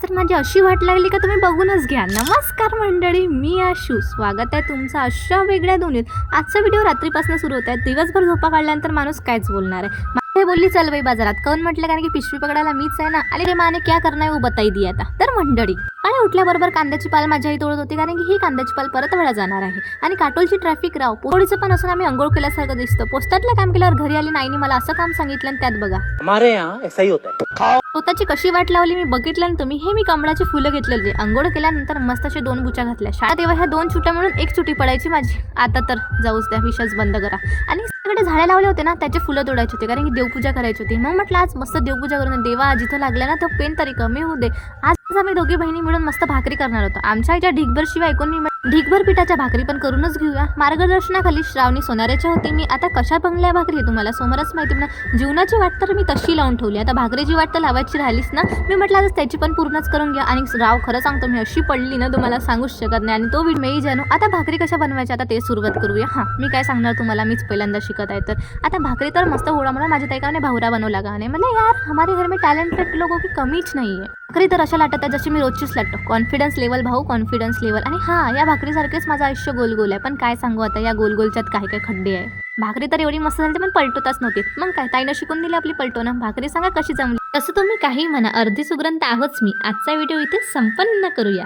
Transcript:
तर माझी अशी वाट लागली का तुम्ही बघूनच घ्या। नमस्कार मंडळी, मी आशू, स्वागत आहे तुमचं अशा वेगळ्या दुनियेत। आजचा व्हिडिओ रात्रीपासून सुरू होत आहे। दिवसभर झोपा काढल्यानंतर माणूस कायच बोलणार आहे। मागे बोलली चल बाई बाजारात, कौन म्हटलं कारण की पिशवी पकडायला मीच आहे ना। आणि रे माने क्या करना है वो बताई दिया था। तर मंडळी आणि उठल्याबरोबर कांद्याची पाल माझ्याही तोडत होती, कारण की ही कांद्याची पाल परत वेळा जाणार आहे। आणि काटोलची ट्रॅफिक राव, पोळीचं पण असं आम्ही अंघोळ केल्यासारखं दिसतं। पोस्टातलं काम केल्यावर घरी आली नाईनी मला असं काम सांगितलं आणि त्यात बघा हमारे यहाँ ऐसा ही होता है। स्वतःची कशी वाट लावली मी बघितलं ना तुम्ही। हे मी कमळाची फुलं घेतलेली, अंघोळ केल्यानंतर मस्त असे 2 बुच्या घातल्या। शाळा तेव्हा ह्या 2 छुट्या म्हणून 1 छुटी पडायची माझी। आता तर जाऊच द्या, विषयच बंद करा। आणि सगळे झाडे लावले होते ना, त्याचे फुलं तोडायचे होते, कारण की देवपूजा करायची होती। मग म्हटलं आज मस्त देवपूजा करून देवा जिथं लागल्या ना तो पेन तरी कमी होऊ दे। आज आम्ही दोघी बहिणी मिळून मस्त भाकरी करणार होतो। आमच्या आईच्या ढिगभर शिवाय ऐकून मी ढिगभर पिठाच्या भाकरी पण करूनच घेऊया। मार्गदर्शनाखाली श्रावणी सोनाऱ्याची होती मी। आता कशा बंगल्या भाकरी तुम्हाला समोरच माहिती म्हणा। जीवनाची वाट तर मी तशी लावून ठेवली, आता भाकरीची वाट तर लावायची राहिलीच ना। मी म्हटलं आज त्याची पण पूर्णच करून घ्या। आणि राव खरं सांगतो मी अशी पडली ना तुम्हाला सांगूच शकत नाही। आणि तो मी जाणू आता भाकरी कशा बनवायच्या आता ते सुरुवात करूया। हां, मी काय सांगणार तुम्हाला, मीच पहिल्यांदा शिकत आहे। तर आता भाकरी तर मस्त होळा म्हणून माझ्या ताईकाने भावरा बनवला गाणे म्हणलं यार हमारे घर में टॅलेंटेड लोगों की कमीच नाही आहे। भाकरी तर अशा लाटत आहे जशी मी रोजचीच लाटतो। कॉन्फिडन्स लेवल भाऊ, कॉन्फिडन्स लेवल। आणि हां, या भाकरीसारखेच माझं आयुष्य गोल गोल आहे, पण काय सांगू आता या गोलगोलच्यात काही काही खड्डे आहे। भाकरी तर एवढी मस्त झाली पण पलटवताच नव्हती। मग काय ताईनं शिकून दिली आपली पलटवणं। भाकरी सांगा कशी जमली। तसं तुम्ही काही म्हणा, अर्धी सुग्रंत आहोच मी। आजचा व्हिडिओ इथे संपन्न करूया।